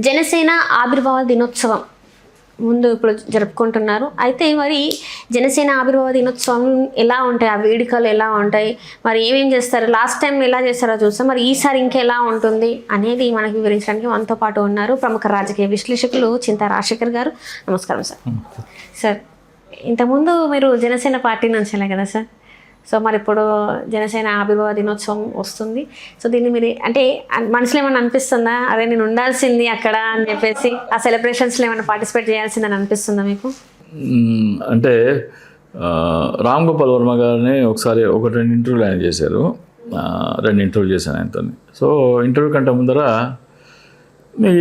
జనసేన ఆవిర్భావ దినోత్సవం ముందు ఇప్పుడు జరుపుకుంటున్నారు. అయితే మరి జనసేన ఆవిర్భావ దినోత్సవం ఎలా ఉంటాయి, ఆ వేడుకలు ఎలా ఉంటాయి, మరి ఏమేం చేస్తారు, లాస్ట్ టైం ఎలా చేస్తారో చూస్తాం, మరి ఈసారి ఇంకా ఎలా ఉంటుంది అనేది మనకి వివరించడానికి మనతో పాటు ఉన్నారు ప్రముఖ రాజకీయ విశ్లేషకులు చింతా రాజశేఖర్ గారు. నమస్కారం సార్. సార్, ఇంతకుముందు మీరు జనసేన పార్టీ నుంచేలే కదా సార్? సో మరి ఇప్పుడు జనసేన ఆవిర్భావ దినోత్సవం వస్తుంది. సో దీన్ని మీరు అంటే మనసులో ఏమైనా అనిపిస్తుందా, అదే నేను ఉండాల్సింది అక్కడ అని చెప్పేసి ఆ సెలబ్రేషన్స్లో ఏమైనా పార్టిసిపేట్ చేయాల్సిందని అనిపిస్తుందా మీకు? అంటే రామ్ గోపాల్ వర్మ గారిని ఒకసారి 2 ఇంటర్వ్యూలు ఆయన చేశారు. 2 ఇంటర్వ్యూ చేశాను ఆయనతో. సో ఇంటర్వ్యూ కంటే ముందర నీ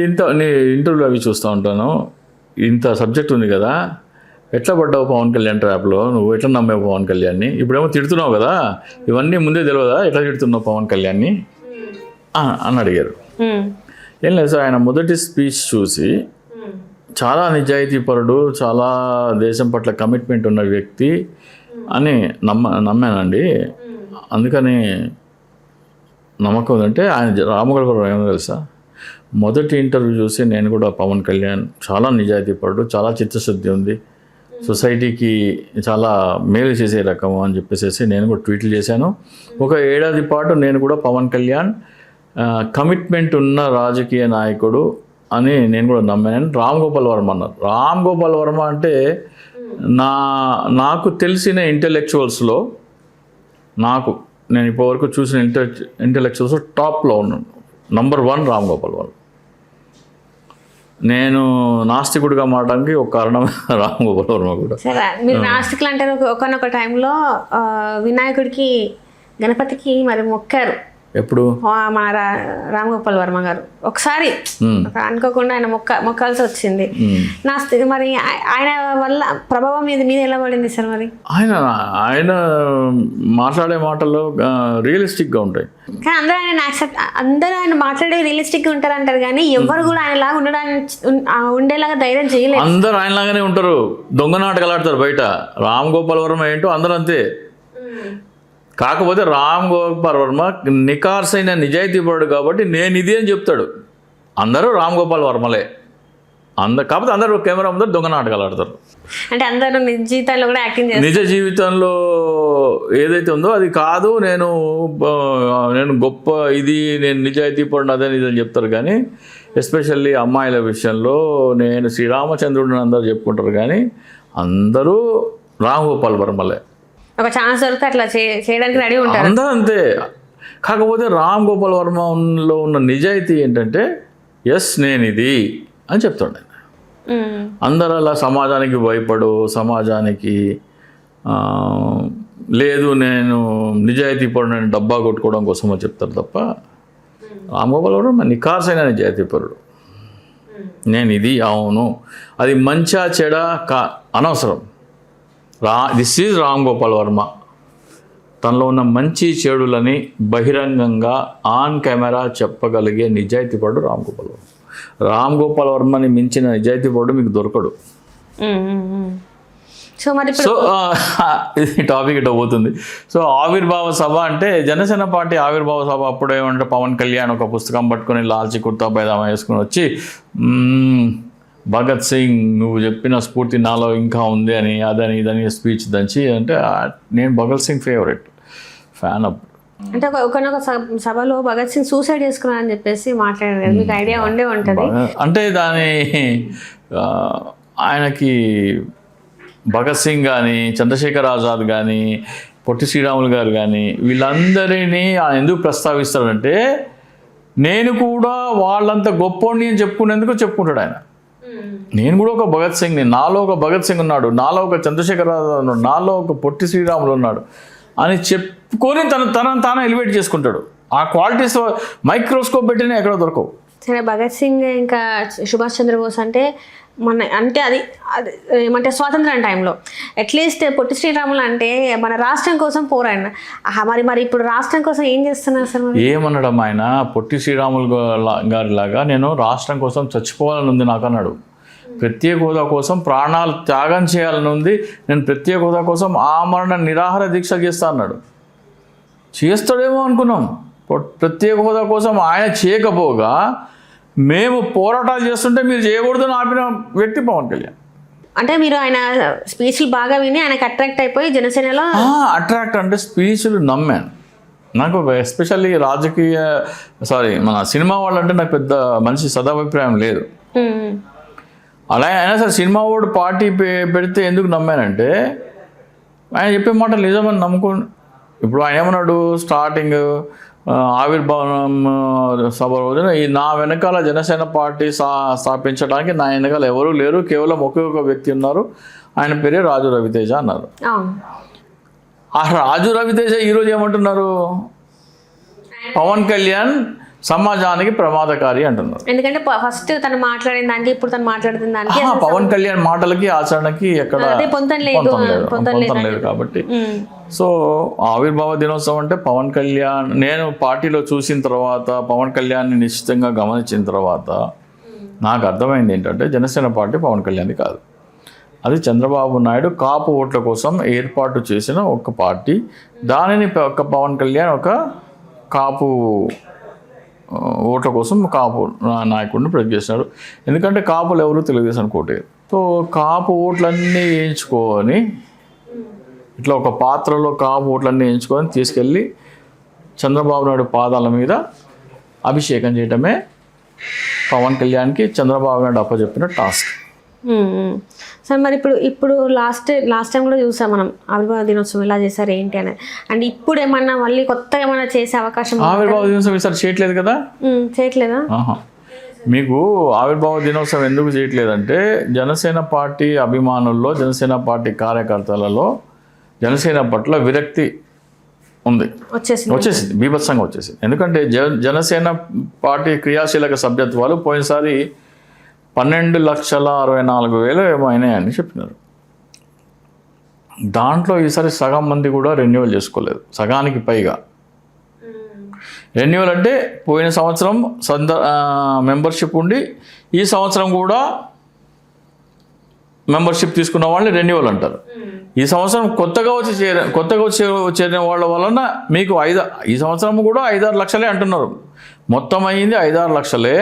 ఇంటర్వ్యూలు అవి చూస్తూ ఉంటాను. ఇంత సబ్జెక్ట్ ఉంది కదా, ఎట్లా పడ్డావు పవన్ కళ్యాణ్ ట్రాప్లో, నువ్వు ఎట్లా నమ్మావు పవన్ కళ్యాణ్ని, ఇప్పుడేమో తిడుతున్నావు కదా, ఇవన్నీ ముందే తెలియదా, ఎట్లా తిడుతున్నావు పవన్ కళ్యాణ్ని అని అడిగారు. ఏం లేదు సార్, ఆయన మొదటి స్పీచ్ చూసి చాలా నిజాయితీపరుడు, చాలా దేశం పట్ల కమిట్మెంట్ ఉన్న వ్యక్తి అని నమ్మానండి. అందుకని నమ్మకం ఉందంటే ఆయన రామగోపాల్ ఏమో తెలుసా, మొదటి ఇంటర్వ్యూ చూసి నేను కూడా పవన్ కళ్యాణ్ చాలా నిజాయితీపరుడు, చాలా చిత్తశుద్ధి ఉంది, సొసైటీకి చాలా మేలు చేసే రకము అని చెప్పేసి నేను కూడా ట్వీట్లు చేశాను. 1 ఏడాది పాటు నేను కూడా పవన్ కళ్యాణ్ కమిట్మెంట్ ఉన్న రాజకీయ నాయకుడు అని నేను కూడా నమ్మాను. రామ్ గోపాల్ వర్మ అన్నారు. రామ్ గోపాల్ వర్మ అంటే నాకు తెలిసిన ఇంటెలెక్చువల్స్లో నేను ఇప్పటివరకు చూసిన ఇంటెలెక్చువల్స్ టాప్లో ఉన్నాను. నంబర్ 1 రామ్ గోపాల్ వర్మ. నేను నాస్తికుడిగా మారడానికి ఒక కారణం రామ్ గోపాల్ వర్మ కూడా. సరే, మీరు నాస్తికులు అంటే ఒకనొక టైంలో వినాయకుడికి గణపతికి మరి మొక్కారు. ఎప్పుడు? మన రామ్ గోపాల్ వర్మ గారు ఒకసారి అనుకోకుండా ఆయన మొక్కాల్సి వచ్చింది. నాస్తిక మరి ఆయన వల్ల ప్రభావం మీద ఎలా పడింది సార్? మరి ఆయన మాట్లాడే మాటలు రియలిస్టిక్గా ఉంటాయి. కానీ అందరూ ఆయన మాట్లాడే రియలిస్టిక్గా ఉంటారు అంటారు, కానీ ఎవరు కూడా ఆయన లాగా ఉండేలాగా ధైర్యం చేయలేదు. అందరూ ఆయనలాగానే ఉంటారు, దొంగ నాటకాలు ఆడతారు బయట. రామ్ గోపాల్ వర్మ ఏంటో అందరూ అంతే. కాకపోతే రామ్ గోపాల్ వర్మ నికార్సైన నిజాయితీపరుడు కాబట్టి నేను ఇది అని చెప్తాడు. అందరూ రామ్ గోపాల్ వర్మలే. కాకపోతే అందరూ కెమెరా ముందర దొంగ నాటకాలు ఆడతారు. అంటే అందరూ నిజ జీవితంలో కూడా యాక్టింగ్ చేస్తారు. నిజ జీవితంలో ఏదైతే ఉందో అది కాదు, నేను గొప్ప ఇది, నేను నిజాయితీపరుడు అదే ఇదని చెప్తారు. కానీ ఎస్పెషల్లీ అమ్మాయిల విషయంలో నేను శ్రీరామచంద్రుడిని అందరూ చెప్పుకుంటారు, కానీ అందరూ రామ్ గోపాల్ వర్మలే. ఒక ఛాన్స్ దొరికితే అట్లా చేయడానికి రెడీ ఉంటారు అందరూ అంతే. కాకపోతే రామ్ గోపాల్ వర్మలో ఉన్న నిజాయితీ ఏంటంటే ఎస్ నేను ఇది అని చెప్తాడు ఆయన. అందరూ అలా సమాజానికి భయపడు, సమాజానికి లేదు నేను నిజాయితీపరుడు, నేను డబ్బా కొట్టుకోవడం కోసమో చెప్తారు తప్ప రామ్ గోపాల్ వర్మ నిఖార్సైన నిజాయితీపరుడు. నేను ఇది అవును, అది మంచా చెడా అనవసరం. This is Ram Gopal Varma. తనలో ఉన్న మంచి చెడులని బహిరంగంగా ఆన్ కెమెరా చెప్పగలిగే నిజాయితీపరుడు రామ్ గోపాల్ వర్మ. రామ్ గోపాల్ వర్మని మించిన నిజాయితీపరుడు మీకు దొరకడు. సో ఇది టాపిక్ ఇట్లా పోతుంది. సో ఆవిర్భావ సభ అంటే జనసేన పార్టీ ఆవిర్భావ సభ అప్పుడు ఏమంటే పవన్ కళ్యాణ్ ఒక పుస్తకం పట్టుకొని లాల్చి కుర్తా పైజామా వేసుకుని వచ్చి భగత్ సింగ్ నువ్వు చెప్పిన స్ఫూర్తి నాలో ఇంకా ఉంది అని అదని ఇదని స్పీచ్ దంచి అంటే నేను భగత్ సింగ్ ఫేవరెట్ ఫ్యాన్ అప్పుడు. అంటే ఒకనొక సభలో భగత్ సింగ్ సూసైడ్ చేసుకున్నా అని చెప్పేసి మాట్లాడారు, మీకు ఐడియా ఉండే ఉంటుంది. అంటే ఆయనకి భగత్ సింగ్ కానీ చంద్రశేఖర్ ఆజాద్ కానీ పొట్టి శ్రీరాములు గారు కానీ వీళ్ళందరినీ ఆయన ఎందుకు ప్రస్తావిస్తాడంటే నేను కూడా వాళ్ళంత గొప్పోడిని అని చెప్పుకుంటాడు ఆయన. నేను కూడా ఒక భగత్ సింగ్ని, నాలో ఒక భగత్ సింగ్ ఉన్నాడు, నాలో ఒక చంద్రశేఖర్ ఆజాద్ ఉన్నాడు, నాలో ఒక పొట్టి శ్రీరాములు ఉన్నాడు అని చెప్పుకొని తనను తాను ఎలివేట్ చేసుకుంటాడు. ఆ క్వాలిటీస్ మైక్రోస్కోప్ పెట్టినా ఎక్కడో దొరకవు. సరే, భగత్ సింగ్ ఇంకా సుభాష్ చంద్రబోస్ అంటే అది ఏమంటే స్వాతంత్రం టైంలో అట్లీస్ట్ పొట్టి శ్రీరాములు అంటే మన రాష్ట్రం కోసం పోరాడిన. మరి ఇప్పుడు రాష్ట్రం కోసం ఏం చేస్తున్నారు సార్? ఏమన్నాడు ఆయన? పొట్టి శ్రీరాములు గారి లాగా నేను రాష్ట్రం కోసం చచ్చిపోవాలని ఉంది నాకు అన్నాడు. ప్రత్యేక హోదా కోసం ప్రాణాలు త్యాగం చేయాలని ఉంది, నేను ప్రత్యేక హోదా కోసం ఆమరణ నిరాహార దీక్ష చేస్తా అన్నాడు. చేస్తాడేమో అనుకున్నాం. ప్రత్యేక హోదా కోసం ఆయన చేయకపోగా మేము పోరాటాలు చేస్తుంటే మీరు చేయకూడదని ఆపిన వ్యక్తి పవన్ కళ్యాణ్. అంటే మీరు ఆయన స్పీచ్లు బాగా విని ఆయనకు అట్రాక్ట్ అయిపోయి జనసేనలో అట్రాక్ట్ అంటే స్పీచ్లు నమ్మాను. నాకు ఎస్పెషల్లీ మన సినిమా వాళ్ళంటే నాకు పెద్ద మంచి సదాభిప్రాయం లేదు. అలా అయినా సరే సినిమా వాడు పార్టీ పెడితే ఎందుకు నమ్మానంటే ఆయన చెప్పే మాటలు నిజమని నమ్ముకోండి. ఇప్పుడు ఆయన ఏమన్నాడు స్టార్టింగ్ ఆవిర్భావం సభ రోజున నా వెనకాల జనసేన పార్టీ స్థాపించడానికి నా వెనకాల ఎవరూ లేరు, కేవలం ఒకే ఒక వ్యక్తి ఉన్నారు, ఆయన పేరే రాజు రవితేజ అన్నారు. ఆ రాజు రవితేజ ఈరోజు ఏమంటున్నారు, పవన్ కళ్యాణ్ సమాజానికి ప్రమాదకారి అంటున్నారు. ఎందుకంటే ఫస్ట్ తను మాట్లాడిన దానికి ఇప్పుడు తను మాట్లాడుతున్న దానికి పవన్ కళ్యాణ్ మాటలకి ఆచరణకి ఎక్కడ పొంతం లేదు కాబట్టి. సో ఆవిర్భావ దినోత్సవం అంటే పవన్ కళ్యాణ్ నేను పార్టీలో చూసిన తర్వాత, పవన్ కళ్యాణ్ని నిశ్చితంగా గమనించిన తర్వాత నాకు అర్థమైంది ఏంటంటే జనసేన పార్టీ పవన్ కళ్యాణ్ది కాదు, అది చంద్రబాబు నాయుడు కాపు ఓట్ల కోసం ఏర్పాటు చేసిన ఒక పార్టీ. దానిని ఒక పవన్ కళ్యాణ్ ఒక కాపు ఓట్ల కోసం కాపు నాయకుడిని ప్రజెంట్ చేసినాడు. ఎందుకంటే కాపులు ఎవరు తెలుగుదేశం కోటేరు. సో కాపు ఓట్లన్నీ వేయించుకొని ఇట్లా ఒక పాత్రలో కాపు ఓట్లన్నీ వేయించుకొని తీసుకెళ్ళి చంద్రబాబు నాయుడు పాదాల మీద అభిషేకం చేయటమే పవన్ కళ్యాణ్కి చంద్రబాబు నాయుడు అప్పచెప్పిన టాస్క్. సార్ మరి ఇప్పుడు లాస్ట్ టైం కూడా చూసాం మనం ఆవిర్భావ దినోత్సవం ఎలా చేశారు ఏంటి అనేది. అండ్ ఇప్పుడు ఏమన్నా మళ్ళీ కొత్తగా ఏమన్నా చేసే అవకాశం? ఆవిర్భావ దినోత్సవం ఈసారి చేయట్లేదు కదా. చేయట్లేదా? మీకు ఆవిర్భావ దినోత్సవం ఎందుకు చేయట్లేదంటే జనసేన పార్టీ అభిమానుల్లో, జనసేన పార్టీ కార్యకర్తలలో జనసేన పట్ల విరక్తి ఉంది, వచ్చేసింది, బీభత్సంగా వచ్చేసింది. ఎందుకంటే జనసేన పార్టీ క్రియాశీలక సభ్యత్వాలు పోయినసారి 12,64,000 ఏమో అయినాయని చెప్పినారు. దాంట్లో ఈసారి సగం మంది కూడా రెన్యువల్ చేసుకోలేదు, సగానికి పైగా. రెన్యువల్ అంటే పోయిన సంవత్సరం మెంబర్షిప్ ఉండి ఈ సంవత్సరం కూడా మెంబర్షిప్ తీసుకున్న వాళ్ళని రెన్యువల్ అంటారు. ఈ సంవత్సరం కొత్తగా వచ్చి చేరిన వాళ్ళ వలన మీకు ఈ సంవత్సరం కూడా 5-6 లక్షలే అంటున్నారు. మొత్తం అయ్యింది 5-6 లక్షలే.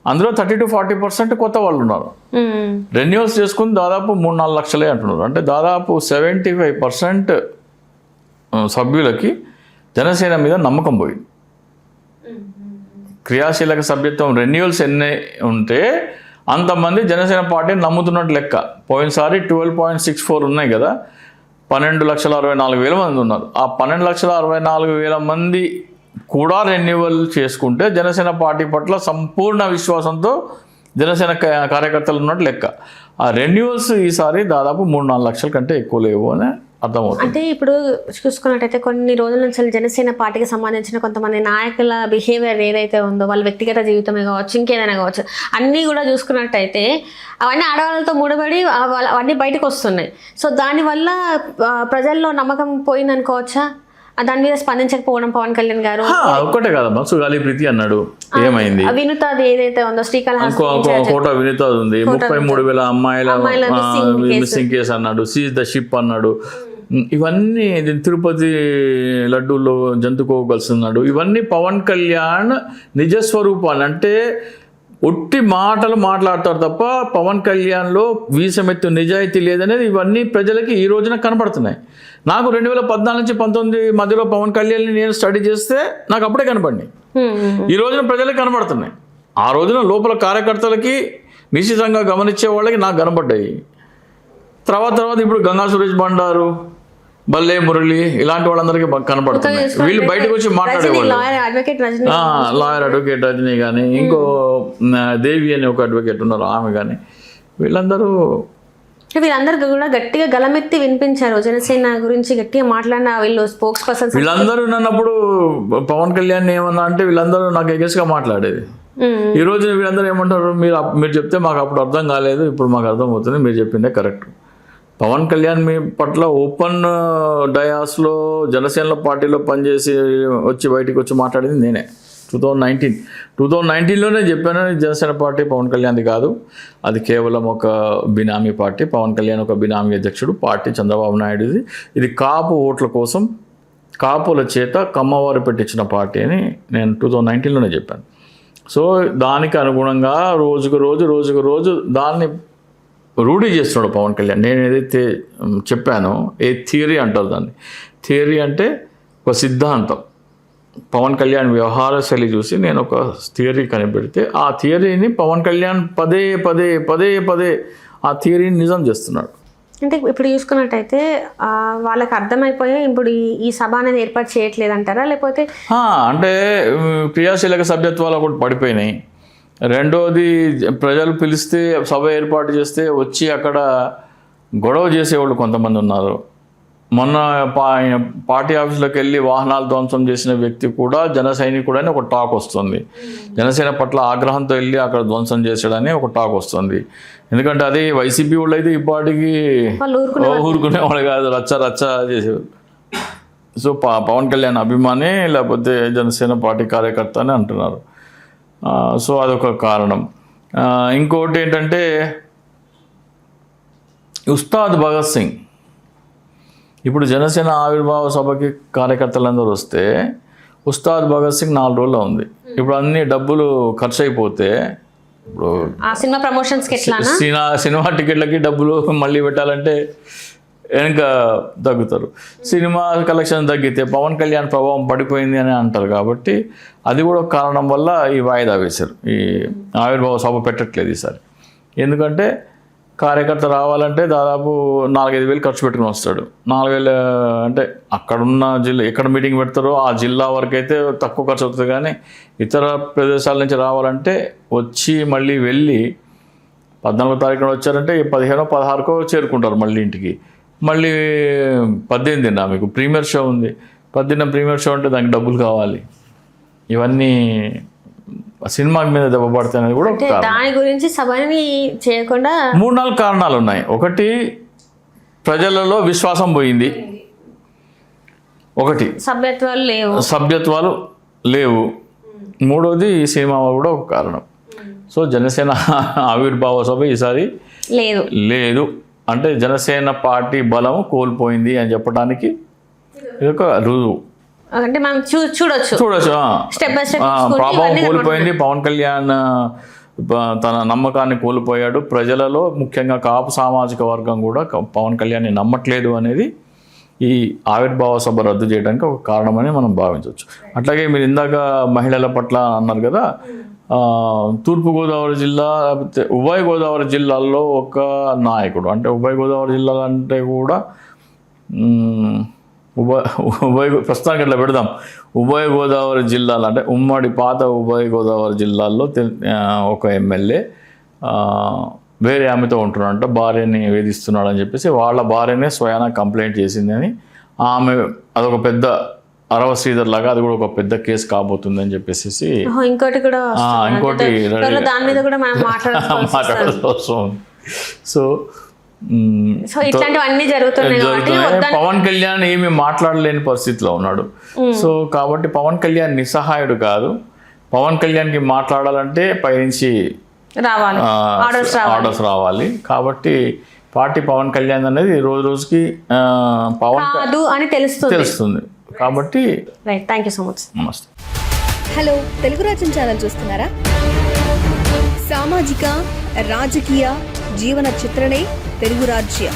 అందులో 30-40% కొత్త వాళ్ళు ఉన్నారు. రెన్యూవల్స్ చేసుకుని దాదాపు 3-4 లక్షలే అంటున్నారు. అంటే దాదాపు 75% సభ్యులకి జనసేన మీద నమ్మకం పోయింది. క్రియాశీలక సభ్యత్వం రెన్యూవల్స్ ఎన్ని ఉంటే అంతమంది జనసేన పార్టీని నమ్ముతున్నట్టు లెక్క. పోయినసారి 12.64 ఉన్నాయి కదా, 12,64,000 మంది ఉన్నారు. ఆ 12,64,000 మంది కూడా రెన్యువల్ చేసుకుంటే జనసేన పార్టీ పట్ల సంపూర్ణ విశ్వాసంతో జనసేన కార్యకర్తలు ఉన్నట్టు లెక్క. ఆ రెన్యువల్స్ ఈసారి దాదాపు 3-4 లక్షల కంటే ఎక్కువ లేవు అని అర్థమవుతుంది. అంటే ఇప్పుడు చూసుకున్నట్టయితే కొన్ని రోజుల నుంచి జనసేన పార్టీకి సంబంధించిన కొంతమంది నాయకుల బిహేవియర్ ఏదైతే ఉందో, వాళ్ళ వ్యక్తిగత జీవితమే కావచ్చు, ఇంకేదైనా కావచ్చు, అన్నీ కూడా చూసుకున్నట్టయితే అవన్నీ ఆడవాళ్ళతో ముడిపడి అవన్నీ బయటకు వస్తున్నాయి. సో దానివల్ల ప్రజల్లో నమ్మకం పోయిందనుకోవచ్చా? దాని మీద స్పందించకపోవడం పవన్ కళ్యాణ్ గారు ఒక్కటే కాదమ్మా, సుగాలి ప్రీతి అన్నాడు, ఏమైంది? వినుత ఏదైతే ఉందో కోట వినుత ఉంది, 33,000 అమ్మాయిల మిస్సింగ్ కేసు అన్నాడు, సీజ్ ద షిప్ అన్నాడు, ఇవన్నీ తిరుపతి లడ్డూలో జంతుకోవ కలుస్తున్నాడు. ఇవన్నీ పవన్ కళ్యాణ్ నిజస్వరూపాలు. అంటే ఒట్టి మాటలు మాట్లాడతారు తప్ప పవన్ కళ్యాణ్లో వీసమెత్తు నిజాయితీ లేదనేది ఇవన్నీ ప్రజలకి ఈ రోజున కనపడుతున్నాయి. నాకు 2014 నుంచి 19 మధ్యలో పవన్ కళ్యాణ్ని నేను స్టడీ చేస్తే నాకు అప్పుడే కనపడినాయి. ఈ రోజున ప్రజలకు కనపడుతున్నాయి. ఆ రోజున లోపల కార్యకర్తలకి నిశ్చితంగా గమనించే వాళ్ళకి నాకు కనపడ్డాయి. తర్వాత ఇప్పుడు గంగా సురేష్ బండారు, బల్లే మురళి ఇలాంటి వాళ్ళందరికీ కనపడుతున్నాయి. వీళ్ళు బయటకు వచ్చి మాట్లాడేవాళ్ళు. లాయర్ అడ్వకేట్ రజనీ కానీ, ఇంకో దేవి అని ఒక అడ్వకేట్ ఉన్నారు, ఆమె కానీ, వీళ్ళందరూ కూడా గట్టిగా గలమెత్తి వినిపించారు. జనసేన గురించి గట్టిగా మాట్లాడిన వీళ్ళు స్పోక్స్ పర్సన్స్ వీళ్ళందరూ నన్నప్పుడు పవన్ కళ్యాణ్ ఏమన్నా అంటే వీళ్ళందరూ నాకు ఎగస్గా మాట్లాడేది. ఈ రోజు వీళ్ళందరూ ఏమంటారు, మీరు చెప్తే మాకు అప్పుడు అర్థం కాలేదు, ఇప్పుడు మాకు అర్థం అవుతుంది, మీరు చెప్పిందే కరెక్ట్. పవన్ కళ్యాణ్ మీ పట్ల ఓపెన్ డయాస్లో జనసేన పార్టీలో పనిచేసి బయటికి వచ్చి మాట్లాడింది నేనే. 2019లోనే చెప్పాను, జనసేన పార్టీ పవన్ కళ్యాణ్ది కాదు, అది కేవలం ఒక బినామీ పార్టీ. పవన్ కళ్యాణ్ ఒక బినామీ అధ్యక్షుడు, పార్టీ చంద్రబాబు నాయుడుది. ఇది కాపు ఓట్ల కోసం కాపుల చేత కమ్మవారు పెట్టించిన పార్టీ అని నేను 2019లోనే చెప్పాను. సో దానికి అనుగుణంగా రోజుకు రోజు దాన్ని రూఢీ చేస్తున్నాడు పవన్ కళ్యాణ్. నేను ఏదైతే చెప్పానో థియరీ అంటారు దాన్ని. థియరీ అంటే ఒక సిద్ధాంతం. పవన్ కళ్యాణ్ వ్యవహార శైలి చూసి నేను ఒక థియరీ కనిపెడితే ఆ థియరీని పవన్ కళ్యాణ్ పదే ఆ థియరీని నిజం చేస్తున్నాడు. అంటే ఇప్పుడు చూసుకున్నట్టయితే వాళ్ళకి అర్థమైపోయి ఇప్పుడు ఈ సభ అనేది ఏర్పాటు చేయట్లేదు అంటారా, లేకపోతే అంటే క్రియాశీలక సభ్యత్వాలు ఒకటి పడిపోయినాయి. రెండోది ప్రజలు పిలిస్తే సభ ఏర్పాటు చేస్తే వచ్చి అక్కడ గొడవ చేసేవాళ్ళు కొంతమంది ఉన్నారు. మొన్న పార్టీ ఆఫీసులోకి వెళ్ళి వాహనాలు ధ్వంసం చేసిన వ్యక్తి కూడా జన సైనికుడు అని ఒక టాక్ వస్తుంది. జనసేన పట్ల ఆగ్రహంతో వెళ్ళి అక్కడ ధ్వంసం చేసాడని ఒక టాక్ వస్తుంది. ఎందుకంటే అది వైసీపీ వాళ్ళు అయితే ఇప్పటికీ ఊరుకునేవాళ్ళు కాదు, రచ్చ చేసేవాళ్ళు. సో పవన్ కళ్యాణ్ అభిమాని లేకపోతే జనసేన పార్టీ కార్యకర్త అని అంటున్నారు. సో అదొక కారణం. ఇంకోటి ఏంటంటే ఉస్తాద్ భగత్ సింగ్ ఇప్పుడు జనసేన ఆవిర్భావ సభకి కార్యకర్తలందరూ వస్తే ఉస్తాద్ భగత్ సింగ్ 4 రోజుల్లో ఉంది. ఇప్పుడు అన్ని డబ్బులు ఖర్చు అయిపోతే ఇప్పుడు సినిమా ప్రమోషన్స్కి సినిమా టికెట్లకి డబ్బులు మళ్ళీ పెట్టాలంటే వెనక తగ్గుతారు. సినిమా కలెక్షన్ తగ్గితే పవన్ కళ్యాణ్ ప్రభావం పడిపోయింది అని అంటారు. కాబట్టి అది కూడా ఒక కారణం వల్ల ఈ వాయిదా వేశారు. ఈ ఆవిర్భావ సభ పెట్టట్లేదు ఈసారి. ఎందుకంటే కార్యకర్త రావాలంటే దాదాపు 4-5 వేలు ఖర్చు పెట్టుకుని వస్తాడు. 4,000 అంటే అక్కడున్న జిల్లా ఎక్కడ మీటింగ్ పెడతారో ఆ జిల్లా వరకు అయితే తక్కువ ఖర్చు అవుతుంది. కానీ ఇతర ప్రదేశాల నుంచి రావాలంటే వచ్చి మళ్ళీ వెళ్ళి 14వ తారీఖున వచ్చారంటే 15 16కో చేరుకుంటారు మళ్ళీ ఇంటికి. మళ్ళీ 18న మీకు ప్రీమియర్ షో ఉంది. 18న ప్రీమియర్ షో అంటే దానికి డబ్బులు కావాలి. ఇవన్నీ సినిమా మీద దెబ్బపడతాయి అనేది కూడా దాని గురించి సభని చేయకుండా 3-4 కారణాలు ఉన్నాయి. ఒకటి ప్రజలలో విశ్వాసం పోయింది, ఒకటి సభ్యత్వాలు లేవు, మూడోది ఈ సినిమా కూడా ఒక కారణం. సో జనసేన ఆవిర్భావ సభ ఈసారి లేదు అంటే జనసేన పార్టీ బలం కోల్పోయింది అని చెప్పడానికి ఇది ఒక రుజువు. అంటే మనం చూడొచ్చు స్టెప్ బై స్టెప్ ప్రభావం కోల్పోయింది. పవన్ కళ్యాణ్ తన నమ్మకాన్ని కోల్పోయాడు. ప్రజలలో ముఖ్యంగా కాపు సామాజిక వర్గం కూడా పవన్ కళ్యాణ్ని నమ్మట్లేదు అనేది ఈ ఆవిర్భావ సభ రద్దు చేయడానికి ఒక కారణమని మనం భావించవచ్చు. అట్లాగే మీరు ఇందాక మహిళల పట్ల అన్నారు కదా, తూర్పుగోదావరి జిల్లా లేకపోతే ఉభయ గోదావరి జిల్లాల్లో ఒక నాయకుడు, అంటే ఉభయ గోదావరి జిల్లాలు అంటే కూడా ప్రస్తుతానికి అట్లా పెడదాం. ఉభయ గోదావరి జిల్లాలు అంటే ఉమ్మడి పాత ఉభయ గోదావరి జిల్లాల్లో ఒక ఎమ్మెల్యే వేరే ఆమెతో ఉంటున్నాడంట, భార్యని వేధిస్తున్నాడు అని చెప్పేసి వాళ్ళ భార్యనే స్వయాన కంప్లైంట్ చేసిందని ఆమె అదొక పెద్ద అరవ శ్రీధర్ లాగా అది కూడా ఒక పెద్ద కేసు కాబోతుందని చెప్పేసి ఇంకోటి దాని మీద కూడా మనం మాట్లాడాల్సి వస్తుంది. సో ఇట్లాంటివన్నీ జరుగుతున్నాయి. పవన్ కళ్యాణ్ ఏమి మాట్లాడలేని పరిస్థితిలో ఉన్నాడు. సో కాబట్టి పవన్ కళ్యాణ్ నిస్సహాయుడు కాదు. పవన్ కళ్యాణ్కి మాట్లాడాలంటే పైనుంచి ఆర్డర్స్ రావాలి. కాబట్టి పార్టీ పవన్ కళ్యాణ్ అనేది రోజుకి పవన్ అని తెలుస్తుంది. కాబట్టి థ్యాంక్ యూ సో మచ్. నమస్తే. హలో, తెలుగు రాజ్యం ఛానల్ చూస్తున్నారా? సామాజిక రాజకీయ జీవన చిత్రణే తెలుగు రాజ్యం.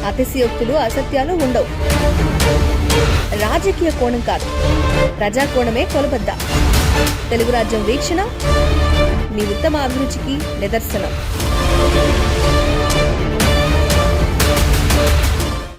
అతిశయోక్తులు అసత్యాలు ఉండవు. రాజకీయ కోణం కాదు, ప్రజా కోణమే కొలబద్ద. తెలుగు రాజ్యం వీక్షణ మీ ఉత్తమ అభిరుచికి నిదర్శనం.